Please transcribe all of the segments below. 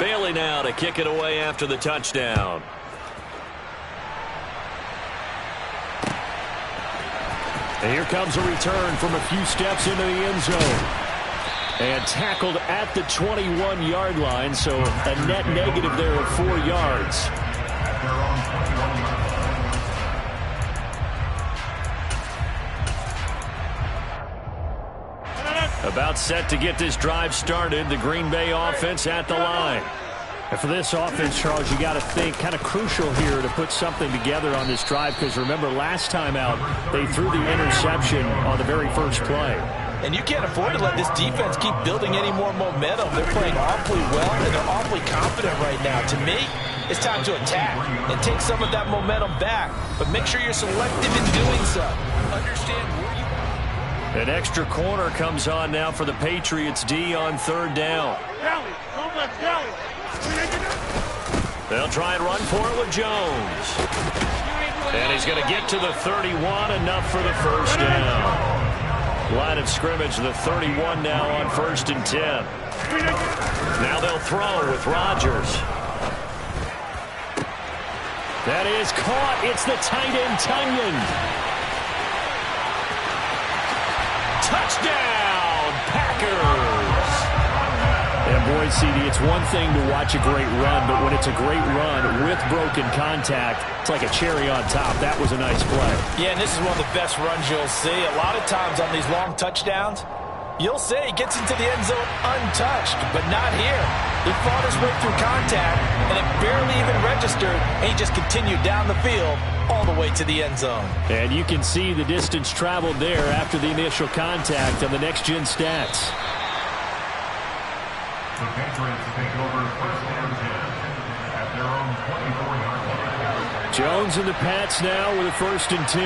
Bailey now to kick it away after the touchdown. And here comes a return from a few steps into the end zone. And tackled at the 21-yard line, so a net negative there of 4 yards. About set to get this drive started. The Green Bay offense at the line. And for this offense, Charles, you got to think kind of crucial here to put something together on this drive, because remember last time out they threw the interception on the very first play. And you can't afford to let this defense keep building any more momentum. They're playing awfully well, and they're awfully confident right now. To me, it's time to attack and take some of that momentum back. But make sure you're selective in doing so. Understand where you are. An extra corner comes on now for the Patriots D on third down. They'll try and run for it with Jones. And he's going to get to the 31, enough for the first down. Line of scrimmage, the 31 now on 1st and 10. Now they'll throw with Rodgers. That is caught. It's the tight end, Tunyon. Touchdown, Packers. And boy, CD, it's one thing to watch a great run, but when it's a great run with broken contact, it's like a cherry on top. That was a nice play. Yeah, and this is one of the best runs you'll see. A lot of times on these long touchdowns, you'll say he gets into the end zone untouched, but not here. He fought his way through contact, and it barely even registered, and he just continued down the field all the way to the end zone. And you can see the distance traveled there after the initial contact on the next-gen stats. The Patriots take over 1st and 10 at their own 24-yard line. Jones and the Pats now with a 1st and 10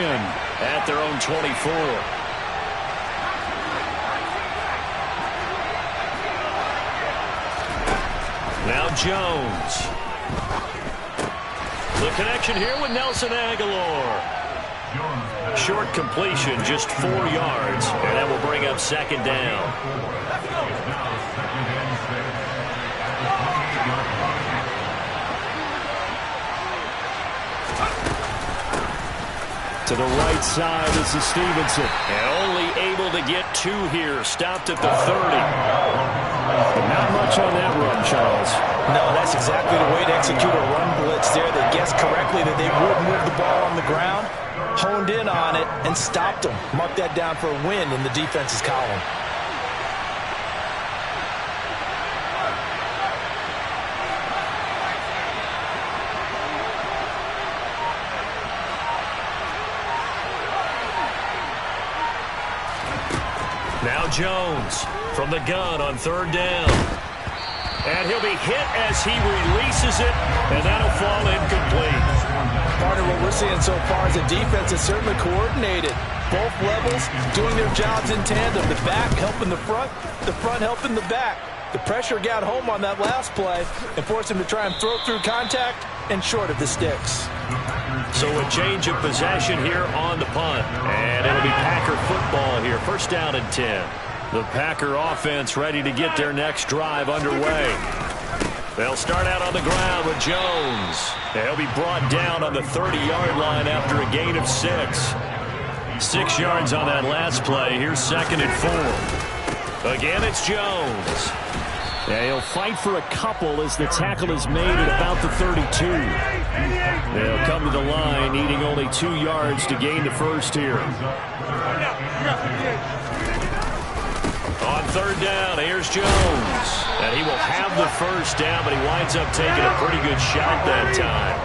at their own 24. Now Jones. The connection here with Nelson Aguilar. Short completion, just 4 yards, and that will bring up 2nd down. To the right side, this is Stevenson. And only able to get 2 here. Stopped at the 30. Not much on that run, Charles. No, that's exactly the way to execute a run blitz there. They guessed correctly that they would move the ball on the ground, honed in on it, and stopped them. Mark that down for a win in the defense's column. Now Jones from the gun on 3rd down. And he'll be hit as he releases it, and that'll fall incomplete. Part of what we're seeing so far is the defense is certainly coordinated. Both levels doing their jobs in tandem. The back helping the front helping the back. The pressure got home on that last play and forced him to try and throw through contact and short of the sticks. So a change of possession here on the punt. And it'll be Packer football here. 1st down and 10. The Packer offense ready to get their next drive underway. They'll start out on the ground with Jones. He'll be brought down on the 30-yard line after a gain of 6. 6 yards on that last play. Here's 2nd and 4. Again, it's Jones. Yeah, he'll fight for a couple as the tackle is made at about the 32. They'll come to the line, needing only 2 yards to gain the first here. On 3rd down, here's Jones. And he will have the first down, but he winds up taking a pretty good shot that time.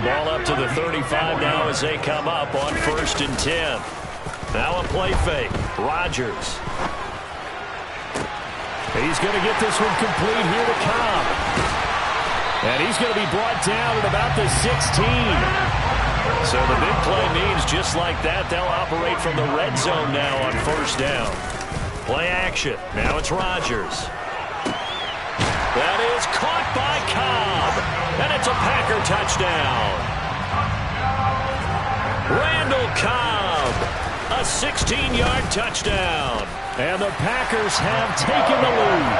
Ball up to the 35 now as they come up on 1st and 10. Now a play fake. Rodgers. He's going to get this one complete here to Cobb. And he's going to be brought down at about the 16. So the big play means just like that, they'll operate from the red zone now on 1st down. Play action. Now it's Rodgers. That is caught by Cobb. And it's a Packer touchdown. Randall Cobb. A 16-yard touchdown. And the Packers have taken the lead.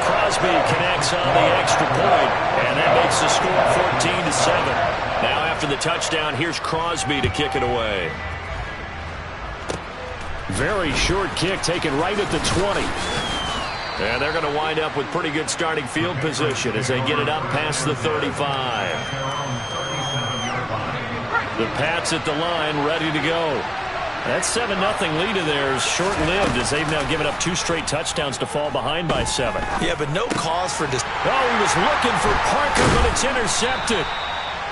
Crosby connects on the extra point, and that makes the score 14-7. Now after the touchdown, here's Crosby to kick it away. Very short kick taken right at the 20. And they're going to wind up with pretty good starting field position as they get it up past the 35. The Pats at the line, ready to go. That 7-0 lead of theirs short-lived as they've now given up 2 straight touchdowns to fall behind by 7. Yeah, but no cause for this. Oh, he was looking for Parker, but it's intercepted.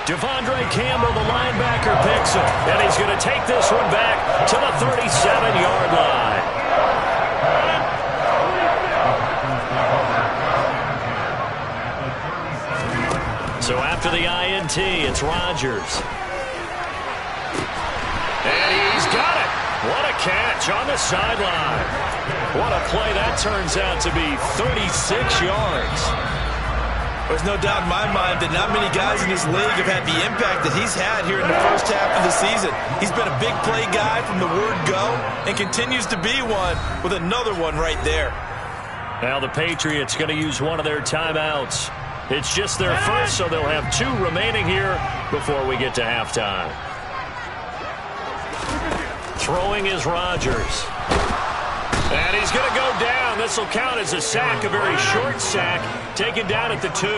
Devondre Campbell, the linebacker, picks it. And he's going to take this one back to the 37-yard line. So after the INT, it's Rodgers. And he's got it. What a catch on the sideline. What a play that turns out to be, 36 yards. There's no doubt in my mind that not many guys in this league have had the impact that he's had here in the first half of the season. He's been a big play guy from the word go and continues to be one with another one right there. Now the Patriots going to use one of their timeouts. It's just their first, so they'll have 2 remaining here before we get to halftime. Throwing is Rodgers. And he's going to go down. This will count as a sack, a very short sack, taken down at the 2.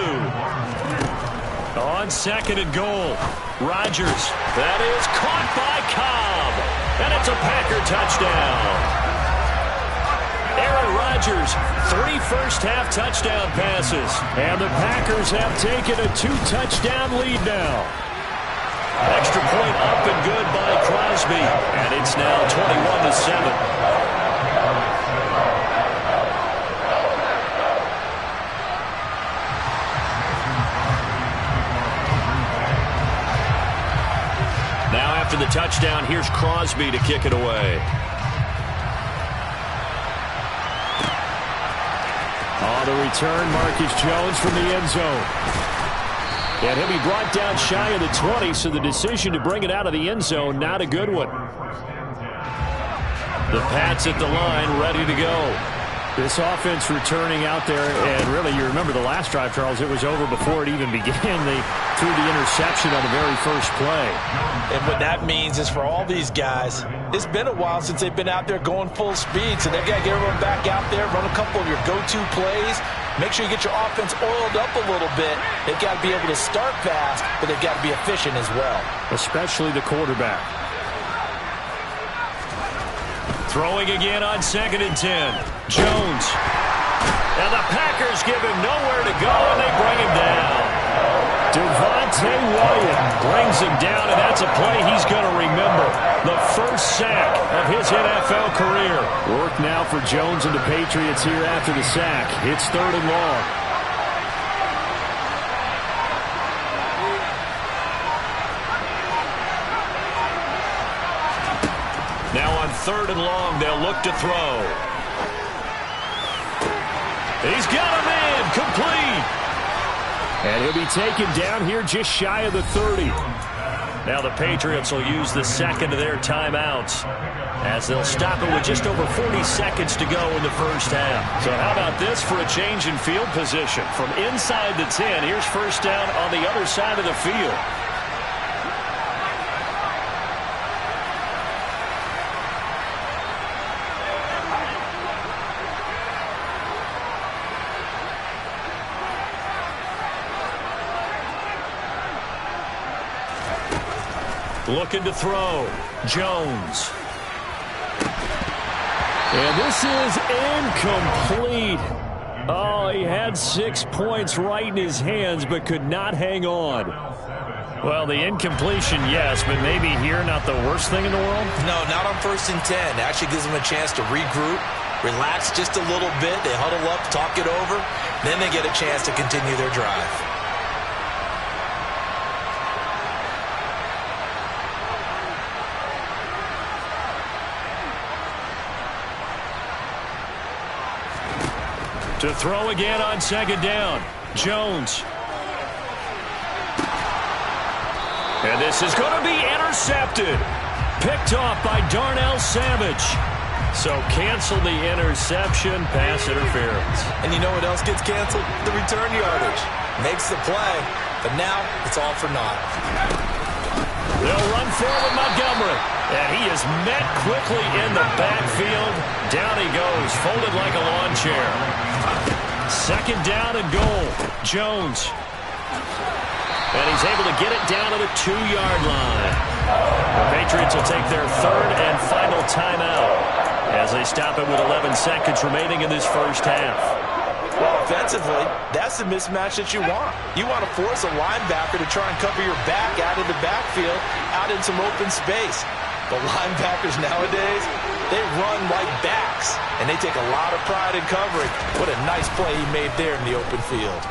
On 2nd and goal, Rodgers. That is caught by Cobb. And it's a Packer touchdown. Aaron Rodgers, 3 first-half touchdown passes. And the Packers have taken a 2-touchdown lead now. Extra point up and good by Crosby. And it's now 21-7. Now after the touchdown, here's Crosby to kick it away. On the return, Marcus Jones from the end zone. And he'll be brought down shy of the 20, so the decision to bring it out of the end zone, not a good one. The Pats at the line, ready to go. This offense returning out there, and really, you remember the last drive, Charles, it was over before it even began. They threw the interception on the very first play. And what that means is for all these guys, it's been a while since they've been out there going full speed, so they've got to get everyone back out there, run a couple of your go-to plays, make sure you get your offense oiled up a little bit. They've got to be able to start fast, but they've got to be efficient as well. Especially the quarterback. Throwing again on 2nd and 10. Jones. And the Packers give him nowhere to go, and they bring him down. Devontae Wyatt brings him down, and that's a play he's going to remember. The first sack of his NFL career. Work now for Jones and the Patriots here after the sack. It's 3rd and long. Now on 3rd and long, they'll look to throw. He's got a man, complete. And he'll be taken down here just shy of the 30. Now the Patriots will use the second of their timeouts as they'll stop it with just over 40 seconds to go in the first half. So how about this for a change in field position? From inside the 10, here's first down on the other side of the field. Looking to throw. Jones. And this is incomplete. Oh, he had 6 points right in his hands, but could not hang on. Well, the incompletion, yes, but maybe here not the worst thing in the world? No, not on 1st and 10. It actually gives them a chance to regroup, relax just a little bit. They huddle up, talk it over. Then they get a chance to continue their drive. To throw again on 2nd down. Jones. And this is going to be intercepted. Picked off by Darnell Savage. So cancel the interception, pass interference. And you know what else gets canceled? The return yardage. Makes the play, but now it's all for naught. They'll run forward Montgomery. And he is met quickly in the backfield. Down he goes, folded like a lawn chair. Second down and goal. Jones. And he's able to get it down to the 2-yard line. The Patriots will take their third and final timeout as they stop it with 11 seconds remaining in this first half. Well, offensively, that's the mismatch that you want. You want to force a linebacker to try and cover your back out of the backfield, out in some open space. But linebackers nowadays, they run like backs, and they take a lot of pride in covering. What a nice play he made there in the open field.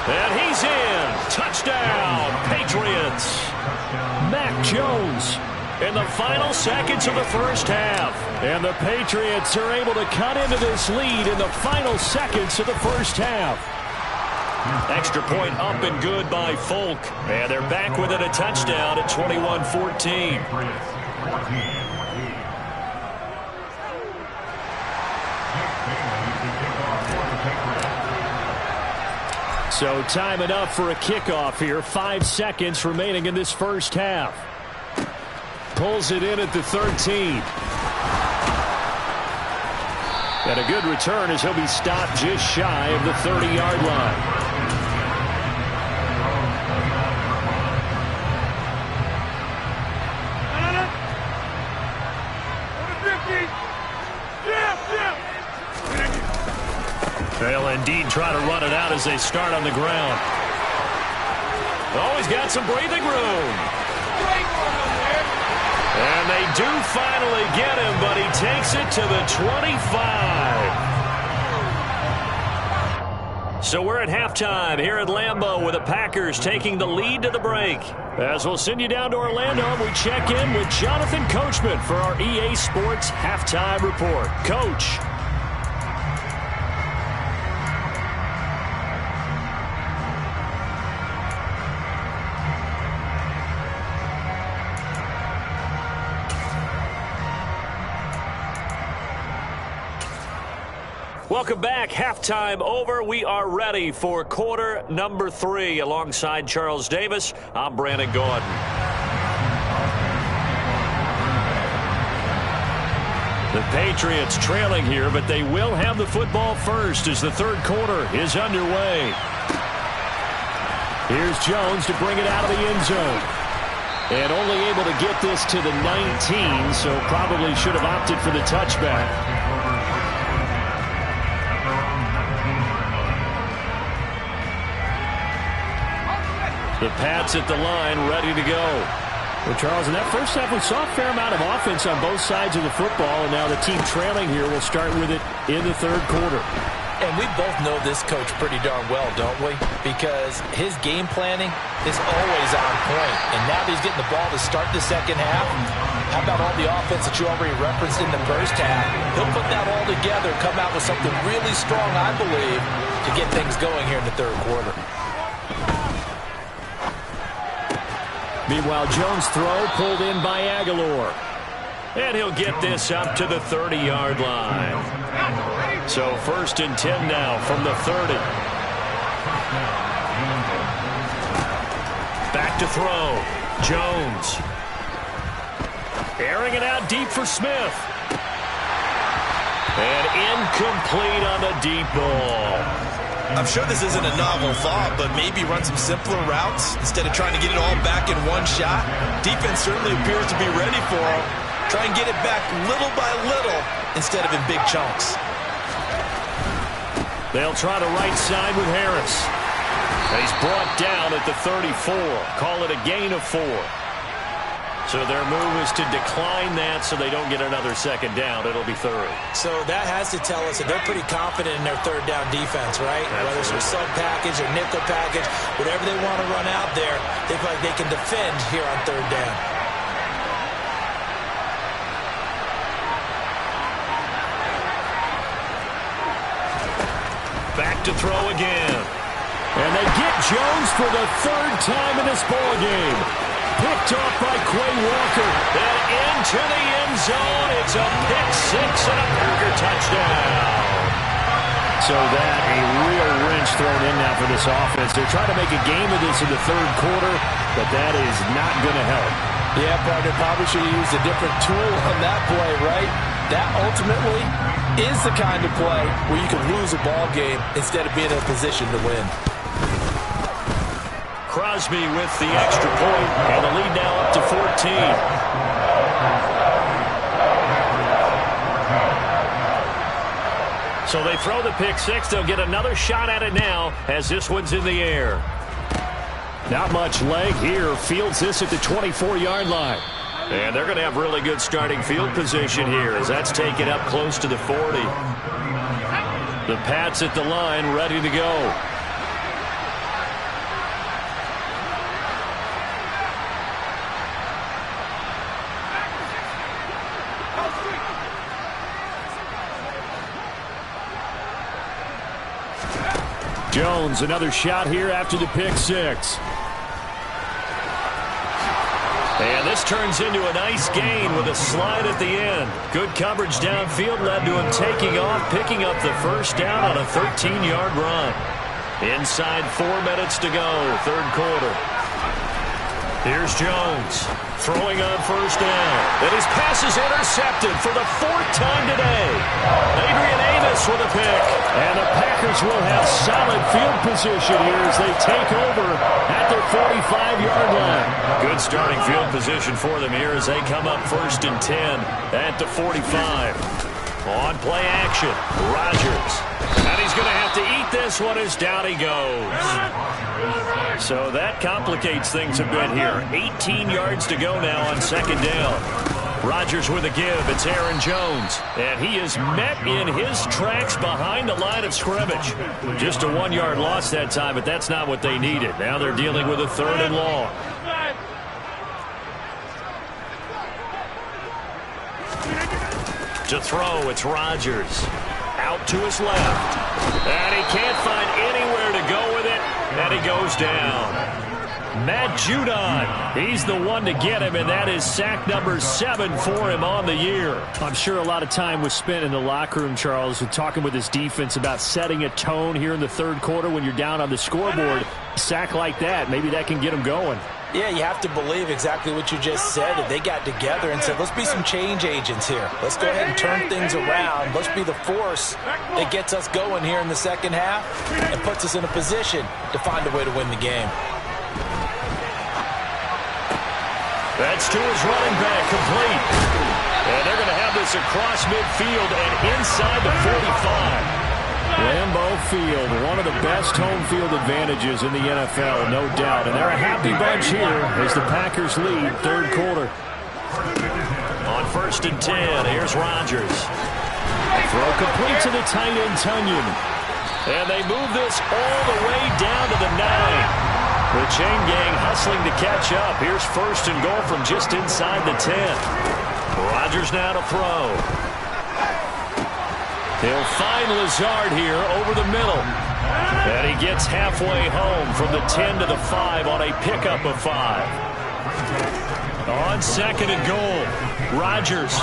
And he's in. Touchdown, Patriots. Mac Jones in the final seconds of the first half. And the Patriots are able to cut into this lead in the final seconds of the first half. Extra point up and good by Folk. And they're back within a touchdown at 21-14. So time enough for a kickoff here. 5 seconds remaining in this first half. Pulls it in at the 13. And a good return as he'll be stopped just shy of the 30-yard line. They'll indeed try to run it out as they start on the ground. Oh, he's got some breathing room. And they do finally get him, but he takes it to the 25. So we're at halftime here at Lambeau with the Packers taking the lead to the break. As we'll send you down to Orlando, we check in with Jonathan Coachman for our EA Sports Halftime Report. Coach. Welcome back. Halftime over. We are ready for quarter number 3. Alongside Charles Davis, I'm Brandon Gordon. The Patriots trailing here, but they will have the football first as the third quarter is underway. Here's Jones to bring it out of the end zone. And only able to get this to the 19, so probably should have opted for the touchback. The Pats at the line, ready to go. Well, Charles, in that first half, we saw a fair amount of offense on both sides of the football, and now the team trailing here will start with it in the third quarter. And we both know this coach pretty darn well, don't we? Because his game planning is always on point. And now that he's getting the ball to start the second half, how about all the offense that you already referenced in the first half? He'll put that all together, come out with something really strong, I believe, to get things going here in the third quarter. Meanwhile, Jones' throw pulled in by Aguilar. And he'll get this up to the 30-yard line. So first and 10 now from the 30. Back to throw. Jones. Airing it out deep for Smith. And incomplete on the deep ball. I'm sure this isn't a novel thought, but maybe run some simpler routes instead of trying to get it all back in one shot. Defense certainly appears to be ready for him. Try and get it back little by little instead of in big chunks. They'll try the right side with Harris. And he's brought down at the 34. Call it a gain of 4. So their move is to decline that so they don't get another second down. It'll be third. So that has to tell us that they're pretty confident in their third down defense, right? Absolutely. Whether it's a sub package or nickel package, whatever they want to run out there, they feel like they can defend here on third down. Back to throw again. And they get Jones for the third time in this ballgame. picked off by Quay Walker. And into the end zone. It's a pick six and a Packer touchdown. So that, a real wrench thrown in now for this offense. They're trying to make a game of this in the third quarter, but that is not going to help. Yeah, partner, probably should have used a different tool on that play, right? That ultimately is the kind of play where you can lose a ball game instead of being in a position to win. Crosby with the extra point, and the lead now up to 14. So they throw the pick six. They'll get another shot at it now as this one's in the air. Not much leg here. Fields this at the 24-yard line. And they're going to have really good starting field position here as that's taken up close to the 40. The Pats at the line ready to go. Jones, another shot here after the pick six. And this turns into a nice gain with a slide at the end. Good coverage downfield led to him taking off, picking up the first down on a 13-yard run. Inside 4 minutes to go, third quarter. Here's Jones throwing on first down. And his pass is intercepted for the 4th time today. Adrian Amos with a pick. And the Packers will have solid field position here as they take over at their 45-yard line. Good starting field position for them here as they come up 1st and 10 at the 45. On play action, Rodgers. And he's going to have to eat this one as down he goes. So that complicates things a bit here. 18 yards to go now on 2nd down. Rodgers with a give. It's Aaron Jones. And he is met in his tracks behind the line of scrimmage. Just a 1-yard loss that time, but that's not what they needed. Now they're dealing with a 3rd and long. To throw, it's Rodgers. Out to his left. And he can't find anywhere to go with it. And he goes down. Matt Judon, he's the one to get him, and that is sack number 7 for him on the year. I'm sure a lot of time was spent in the locker room, Charles, with talking with his defense about setting a tone here in the third quarter when you're down on the scoreboard. A sack like that, maybe that can get him going. Yeah, you have to believe exactly what you just said. That they got together and said, let's be some change agents here. Let's go ahead and turn things around. Let's be the force that gets us going here in the second half and puts us in a position to find a way to win the game. That's to his running back, complete. And they're going to have this across midfield and inside the 45. Lambeau Field, one of the best home field advantages in the NFL, no doubt. And they're a happy bunch here as the Packers lead third quarter. On 1st and 10, here's Rodgers. Throw complete to the tight end, Tunyon. And they move this all the way down to the 9. The chain gang hustling to catch up. Here's 1st and goal from just inside the 10. Rodgers now to throw. He'll find Lazard here over the middle. And he gets halfway home from the 10 to the 5 on a pickup of 5. On 2nd and goal, Rodgers.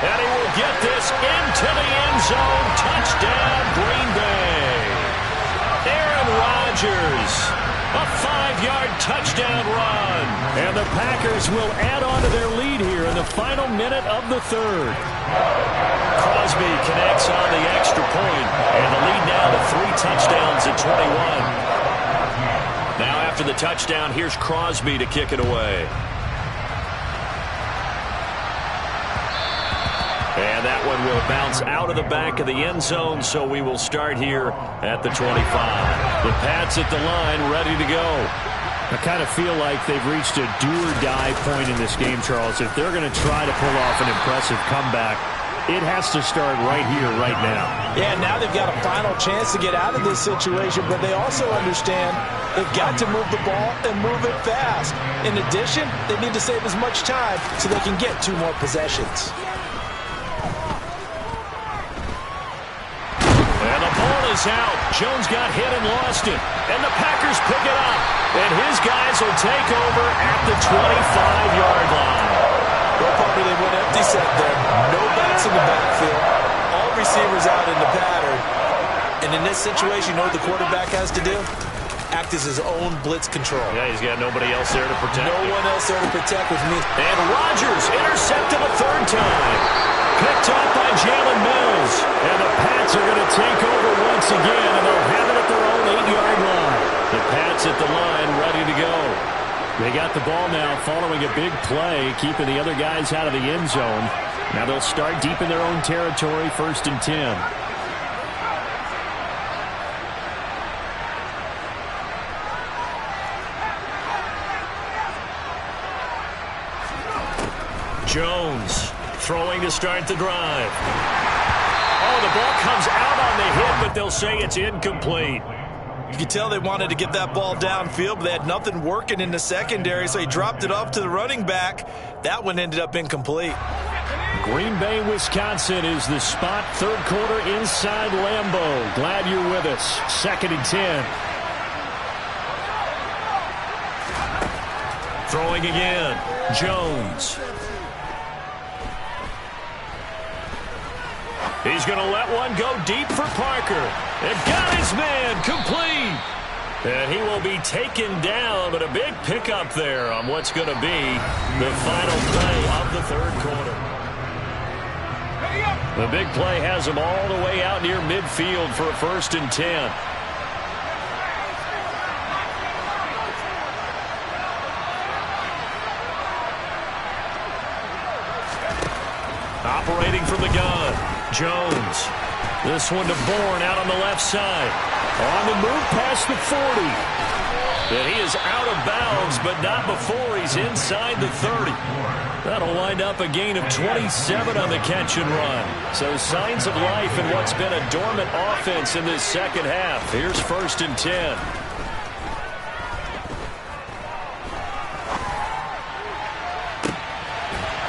And he will get this into the end zone. Touchdown, Green Bay. Aaron Rodgers, a 5-yard touchdown run. And the Packers will add on to their lead here in the final minute of the third. Crosby connects on the extra point, and the lead now to 3 touchdowns at 21. Now after the touchdown, here's Crosby to kick it away. And that one will bounce out of the back of the end zone, so we will start here at the 25. The Pats at the line, ready to go. I kind of feel like they've reached a do-or-die point in this game, Charles. If they're going to try to pull off an impressive comeback, it has to start right here, right now. Yeah, now they've got a final chance to get out of this situation, but they also understand they've got to move the ball and move it fast. In addition, they need to save as much time so they can get 2 more possessions. And the ball is out. Jones got hit and lost it. And the Packers pick it up. And his guys will take over at the 25-yard line. Well, partner, they went empty set there. No backs in the backfield. All receivers out in the pattern. And in this situation, you know what the quarterback has to do? Act as his own blitz control. Yeah, he's got nobody else there to protect. No one else there to protect with me. And Rodgers intercepted a third time. Picked up by Jalen Mills. And the Pats are going to take over once again, and they'll have it at their own 8-yard line. The Pats at the line, ready to go. They got the ball now following a big play, keeping the other guys out of the end zone. Now they'll start deep in their own territory, 1st and 10. Jones throwing to start the drive. Oh, the ball comes out on the hit, but they'll say it's incomplete. You could tell they wanted to get that ball downfield, but they had nothing working in the secondary, so he dropped it off to the running back. That one ended up incomplete. Green Bay, Wisconsin is the spot. 3rd quarter inside Lambeau. Glad you're with us. 2nd and 10. Throwing again. Jones. He's going to let one go deep for Parker. And got his man complete. And he will be taken down, but a big pickup there on what's going to be the final play of the 3rd quarter. The big play has him all the way out near midfield for a 1st and 10. Operating from the gun, Jones. This one to Bourne out on the left side. On the move past the 40. And he is out of bounds, but not before he's inside the 30. That'll wind up a gain of 27 on the catch and run. So signs of life in what's been a dormant offense in this second half. Here's 1st and 10.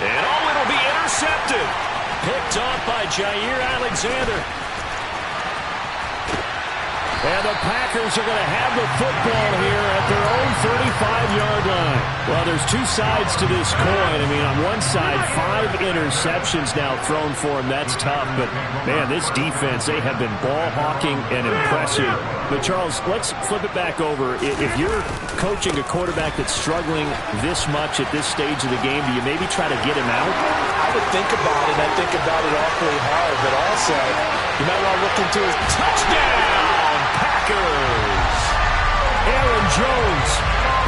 And oh, it'll be intercepted. Picked off by Jair Alexander. And the Packers are going to have the football here at their own 35-yard line. Well, there's two sides to this coin. I mean, on one side, 5 interceptions now thrown for him. That's tough. But, man, this defense, they have been ball hawking and impressive. But, Charles, let's flip it back over. If you're coaching a quarterback that's struggling this much at this stage of the game, do you maybe try to get him out? I would think about it. I think about it awfully hard. But also, you might want to look into his touchdown. Packers. Aaron Jones,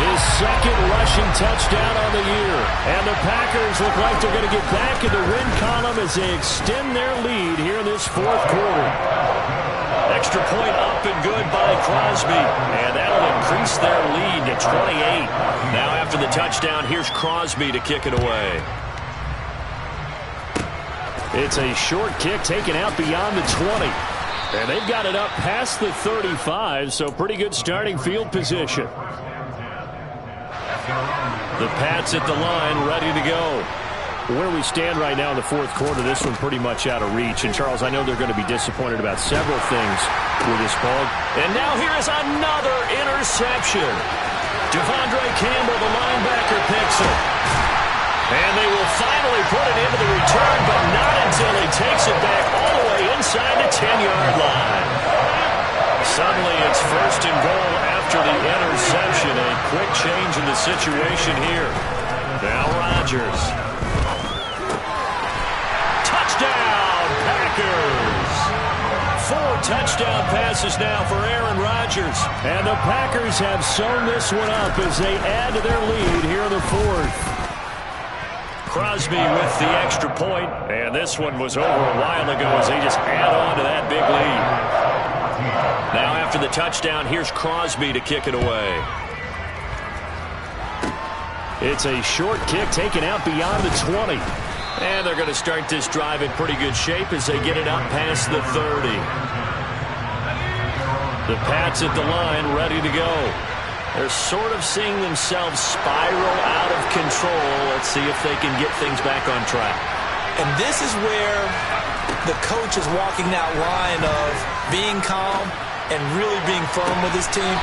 his 2nd rushing touchdown on the year. And the Packers look like they're going to get back in the win column as they extend their lead here in this 4th quarter. Extra point up and good by Crosby. And that'll increase their lead to 28. Now after the touchdown, here's Crosby to kick it away. It's a short kick taken out beyond the 20. And they've got it up past the 35, so pretty good starting field position. The Pats at the line, ready to go. Where we stand right now in the 4th quarter, this one pretty much out of reach. And, Charles, I know they're going to be disappointed about several things with this ball. And now here is another interception. Devondre Campbell, the linebacker, picks it. And they will finally put it into the return, but not until he takes it back all the way inside the 10-yard line. Suddenly it's 1st and goal after the interception. A quick change in the situation here. Now Rodgers. Touchdown, Packers! 4 touchdown passes now for Aaron Rodgers. And the Packers have sewn this one up as they add to their lead here in the 4th. Crosby with the extra point, and this one was over a while ago as they just add on to that big lead. Now after the touchdown, here's Crosby to kick it away. It's a short kick taken out beyond the 20. And they're going to start this drive in pretty good shape as they get it up past the 30. The Pats at the line, ready to go. They're sort of seeing themselves spiral out of control. Let's see if they can get things back on track. And this is where The coach is walking that line of being calm and really being firm with his team.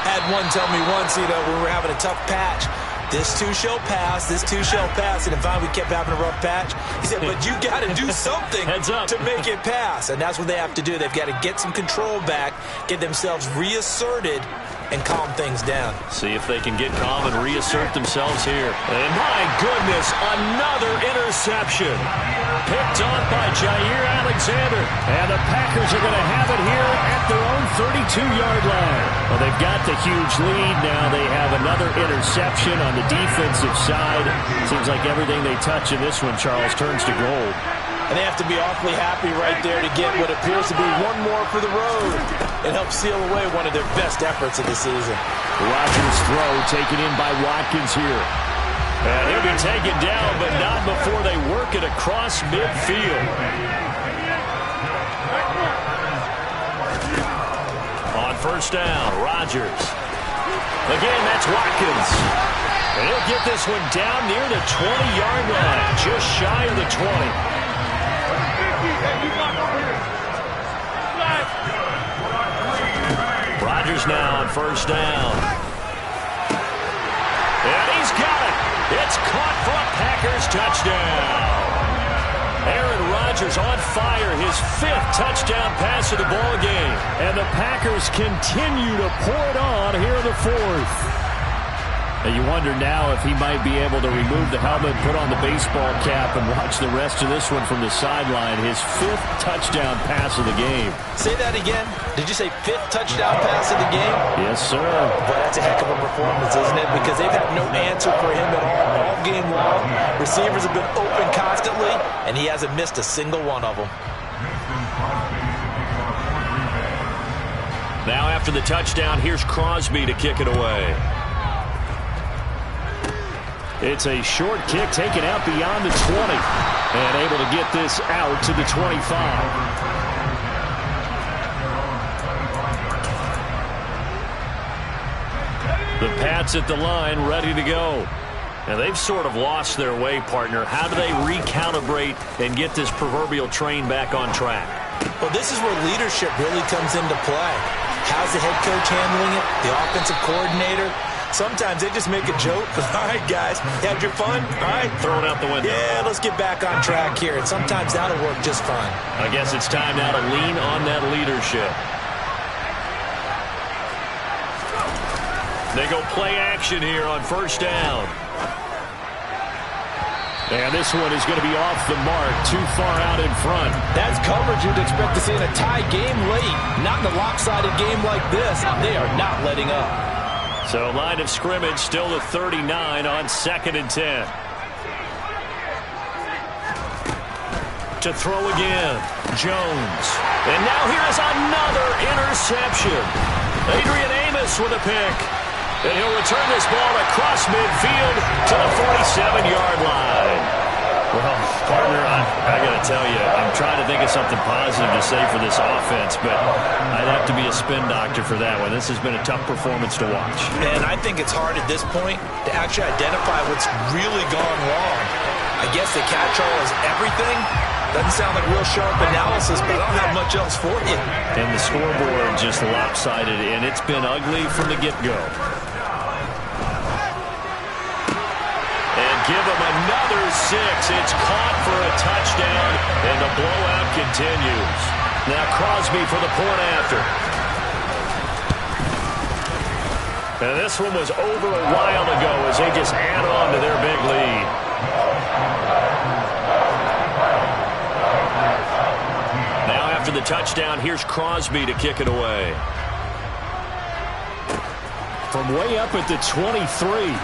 Had one tell me once, when we were having a tough patch, this too shall pass, this too shall pass. And finally, we kept having a rough patch. He said, but you got to do something to make it pass. And that's what they have to do. They've got to get some control back, get themselves reasserted, and calm things down. See if they can get calm and reassert themselves here. And my goodness, another interception. Picked off by Jair Alexander. And the Packers are going to have it here at their own 32-yard line. Well, they've got the huge lead now. They have another interception on the defensive side. Seems like everything they touch in this one, Charles, turns to gold. And they have to be awfully happy right there to get what appears to be one more for the road and help seal away one of their best efforts of the season. Rodgers' throw taken in by Watkins here. And he'll be taken down, but not before they work it across midfield. On first down, Rodgers. Again, that's Watkins. And he'll get this one down near the 20-yard line, just shy of the 20. Rodgers now on first down. And he's got it. It's caught for a Packers touchdown. Aaron Rodgers on fire, his 5th touchdown pass of the ball game. And the Packers continue to pour it on here in the 4th. And you wonder now if he might be able to remove the helmet, put on the baseball cap, and watch the rest of this one from the sideline. His 5th touchdown pass of the game. Say that again. Did you say 5th touchdown pass of the game? Yes, sir. But that's a heck of a performance, isn't it? Because they've had no answer for him at all game long. Receivers have been open constantly, and he hasn't missed a single one of them. Now after the touchdown, here's Crosby to kick it away. It's a short kick taken out beyond the 20. And able to get this out to the 25. The Pats at the line, ready to go. And they've sort of lost their way, partner. How do they recalibrate and get this proverbial train back on track? Well, this is where leadership really comes into play. How's the head coach handling it? The offensive coordinator? Sometimes they just make a joke. All right, guys, you had your fun? All right. Throw it out the window. Yeah, let's get back on track here. And sometimes that'll work just fine. I guess it's time now to lean on that leadership. They go play action here on first down. And this one is going to be off the mark, too far out in front. That's coverage you'd expect to see in a tie game late. Not in a lopsided game like this. They are not letting up. So line of scrimmage still the 39 on 2nd and 10. To throw again, Jones. And now here is another interception. Adrian Amos with a pick. And he'll return this ball across midfield to the 47-yard line. Well, partner, I got to tell you, I'm trying to think of something positive to say for this offense, but I'd have to be a spin doctor for that one. This has been a tough performance to watch. And I think it's hard at this point to actually identify what's really gone wrong. I guess the catch-all is everything. Doesn't sound like real sharp analysis, but I don't have much else for you. And the scoreboard just lopsided, and it's been ugly from the get-go. Give him another 6. It's caught for a touchdown, and the blowout continues. Now Crosby for the point after. And this one was over a while ago as they just add on to their big lead. Now after the touchdown, here's Crosby to kick it away. From way up at the 23.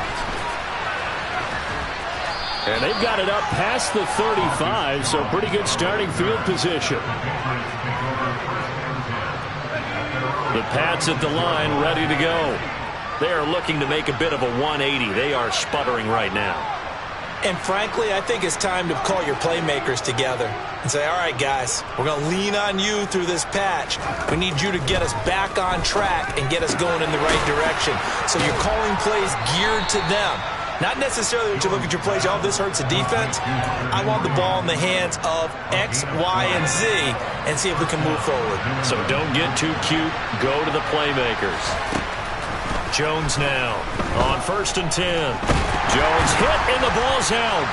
And they've got it up past the 35, so pretty good starting field position. The Pats at the line, ready to go. They are looking to make a bit of a 180. They are sputtering right now. And frankly, I think it's time to call your playmakers together and say, all right, guys, we're going to lean on you through this patch. We need you to get us back on track and get us going in the right direction. So you're calling plays geared to them. Not necessarily that you look at your plays, oh, this hurts the defense. I want the ball in the hands of X, Y, and Z and see if we can move forward. So don't get too cute. Go to the playmakers. Jones now on 1st and 10. Jones hit and the ball's out.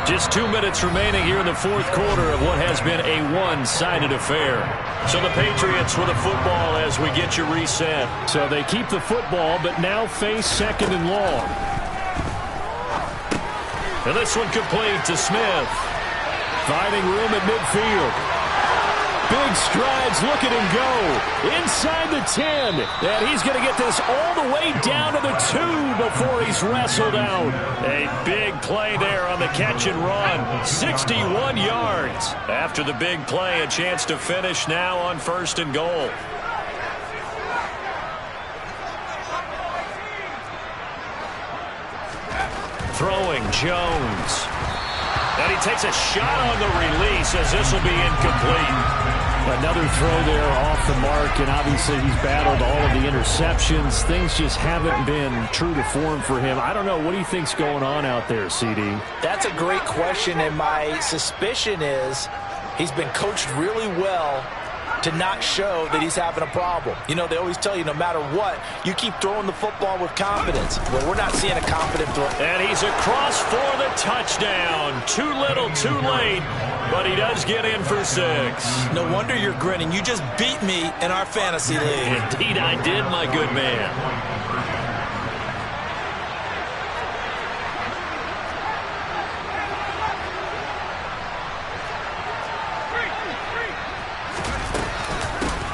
Just 2 minutes remaining here in the fourth quarter of what has been a one-sided affair. So the Patriots with a football as we get you reset. So they keep the football, but now face 2nd and long. And this one complete to Smith. Finding room at midfield. Big strides, look at him go. Inside the 10. And he's going to get this all the way down to the 2 before he's wrestled out. A big play there on the catch and run. 61 yards. After the big play, a chance to finish now on 1st and goal. Throwing Jones. And he takes a shot on the release as this will be incomplete. Another throw there off the mark, and obviously he's battled all of the interceptions. Things just haven't been true to form for him. I don't know. What do you think's going on out there, CD? That's a great question, and my suspicion is he's been coached really well to not show that he's having a problem. You know, they always tell you no matter what, you keep throwing the football with confidence. Well, we're not seeing a confident throw. And he's across for the touchdown. Too little, too late, but he does get in for 6. No wonder you're grinning. You just beat me in our fantasy league. Indeed I did, my good man.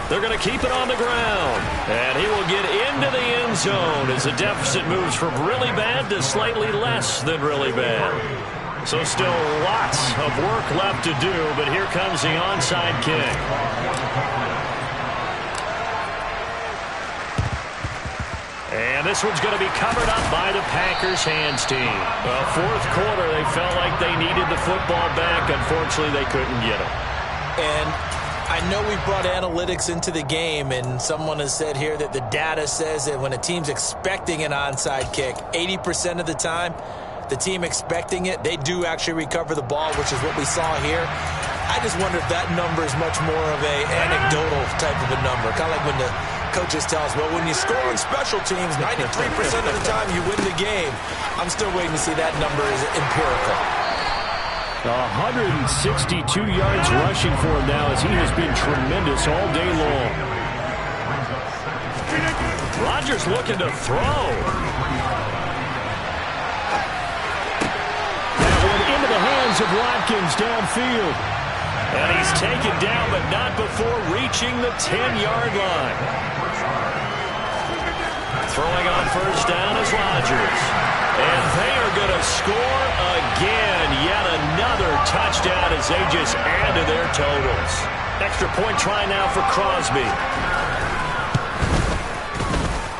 They're going to keep it on the ground. And he will get into the end zone as the deficit moves from really bad to slightly less than really bad. So still lots of work left to do, but here comes the onside kick. And this one's going to be covered up by the Packers hands team. Well, fourth quarter, they felt like they needed the football back. Unfortunately, they couldn't get it. And I know we brought analytics into the game, and someone has said here that the data says that when a team's expecting an onside kick, 80% of the time, the team expecting it, they do actually recover the ball, which is what we saw here. I just wonder if that number is much more of a anecdotal type of a number. Kind of like when the coaches tell us, well, when you score on special teams, 93% of the time you win the game. I'm still waiting to see that number is empirical. 162 yards rushing for him now as he has been tremendous all day long. Rodgers looking to throw. That one into the hands of Watkins downfield. And he's taken down, but not before reaching the 10-yard line. Throwing on first down is Rodgers. And they are going to score again. Yet another touchdown as they just add to their totals. Extra point try now for Crosby.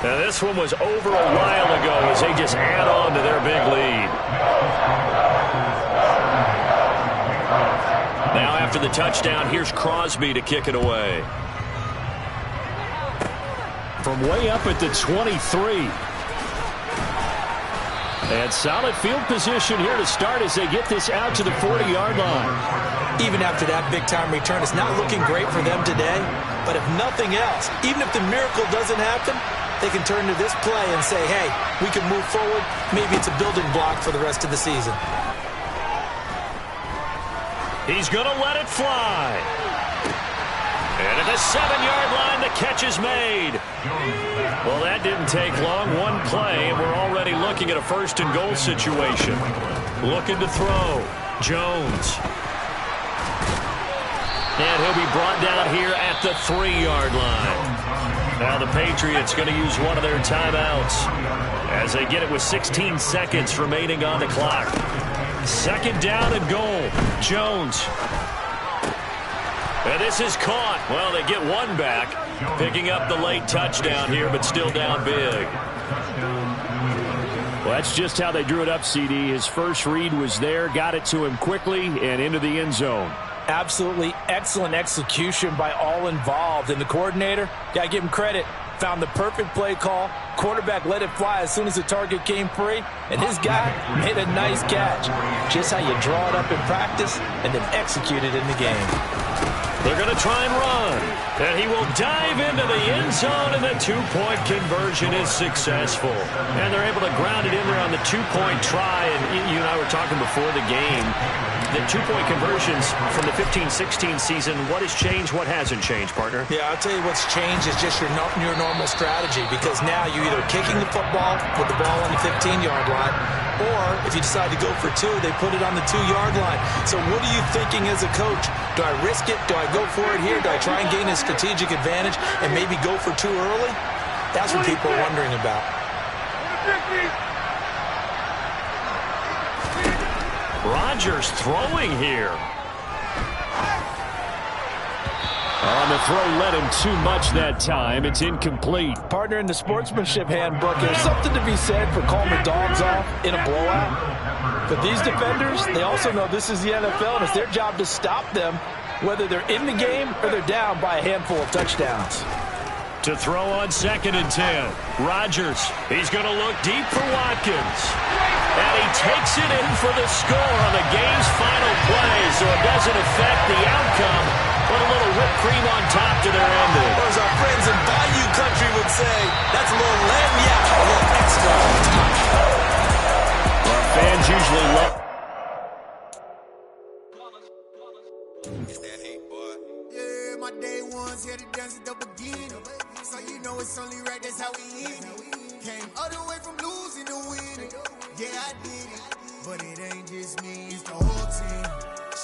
Now this one was over a while ago as they just add on to their big lead. Now after the touchdown, here's Crosby to kick it away. From way up at the 23. And solid field position here to start as they get this out to the 40-yard line. Even after that big-time return, it's not looking great for them today. But if nothing else, even if the miracle doesn't happen, they can turn to this play and say, hey, we can move forward. Maybe it's a building block for the rest of the season. He's going to let it fly. And at the 7-yard line, the catch is made. Well, that didn't take long. One play, and we're already looking at a 1st and goal situation. Looking to throw. Jones. And he'll be brought down here at the 3-yard line. Now the Patriots going to use one of their timeouts as they get it with 16 seconds remaining on the clock. 2nd down and goal. Jones. And this is caught. Well, they get one back, picking up the late touchdown here, but still down big. Well, that's just how they drew it up, CD. His first read was there, got it to him quickly, and into the end zone. Absolutely excellent execution by all involved. And the coordinator, got to give him credit, found the perfect play call. Quarterback let it fly as soon as the target came free. And his guy made a nice catch. Just how you draw it up in practice and then execute it in the game. They're going to try and run. And he will dive into the end zone, and the two-point conversion is successful. And they're able to ground it in there on the two-point try. And you and I were talking before the game. The two-point conversions from the 15-16 season, what has changed, what hasn't changed, partner? Yeah, I'll tell you what's changed is just your normal strategy, because now you're either kicking the football with the ball on the 15-yard line, or if you decide to go for two, they put it on the 2-yard line. So what are you thinking as a coach? Do I risk it? Do I go for it here? Do I try and gain a strategic advantage and maybe go for two early? That's what people are wondering about. Rodgers throwing here. On the throw led him too much that time. It's incomplete. Partner, in the sportsmanship handbook, there's something to be said for calling the dogs off in a blowout. But these defenders, they also know this is the NFL, and it's their job to stop them, whether they're in the game or they're down by a handful of touchdowns. To throw on 2nd and 10. Rodgers, he's going to look deep for Watkins. And he takes it in for the score on the game's final play, so it doesn't affect the outcome, but a little whipped cream on top to their ending. Or as our friends in Bayou Country would say, that's a little lagniappe, a little extra on top. Well, fans usually love... It's that hate, boy. Yeah, my day ones here to dance at the beginning. So you know it's only right, that's how we end it. Came all the way from losing to winning. Yeah, I did it, but it ain't just me, it's the whole team.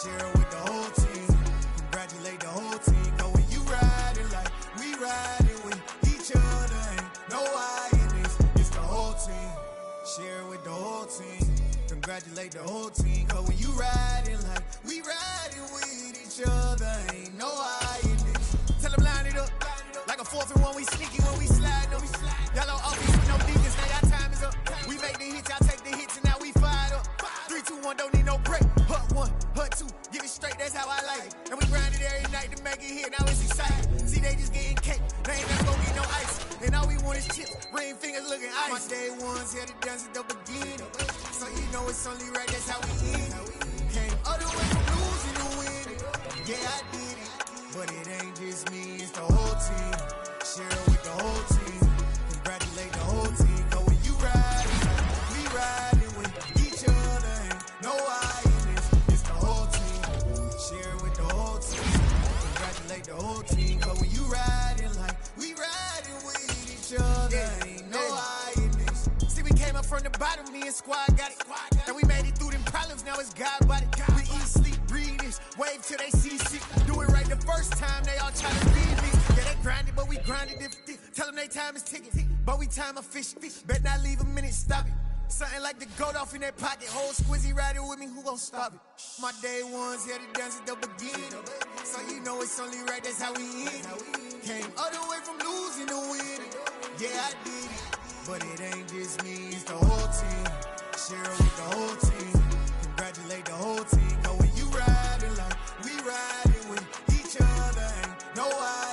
Share it with the whole team. Congratulate the whole team. Cause when you riding like we riding with each other, ain't no I in this, it's the whole team. Share it with the whole team. Congratulate the whole team. Cause when you riding like we riding with each other, ain't no I in this. Tell them line it up, like a 4th and 1, we sneaky when we slide them. Yellow office with no defense, now y'all time is up. We make the hits, y'all take the hits, and now we fired up. 3, 2, 1, don't need no break. Hut 1, hut 2, get it straight, that's how I like it. And we grind it every night to make it hit, now it's exciting. See, they just getting cake, they ain't never gonna get no ice. And all we want is chips, ring fingers looking ice. My day ones here to dance at the beginning. So you know it's only right, that's how we end it. Came all the way from losing to winning. Yeah, I did it, but it ain't just me, it's the whole team. Share it with the whole team. Congratulate the whole team. Cause when you riding, we riding with each other. Ain't no I in this, it's the whole team. Share it with the whole team. Congratulate the whole team. Cause when you riding like we riding with each other. Ain't no I in this. See, we came up from the bottom, me and squad got it. And we made it through them problems, now it's God body. We eat, sleep, breathe this, wave till they see sick. Do it right the first time, they all try to leave me. Yeah, they grinded, but we grinded different. Tell them they time is ticking, but we time a fish. Bet not leave a minute, stop it. Something like the goat off in that pocket. Whole squizzy riding with me, who gon' stop it? My day ones here to dance at the beginning. So you know it's only right, that's how we end it. Came all the way from losing to winning. Yeah, I did it, but it ain't just me, it's the whole team. Share it with the whole team.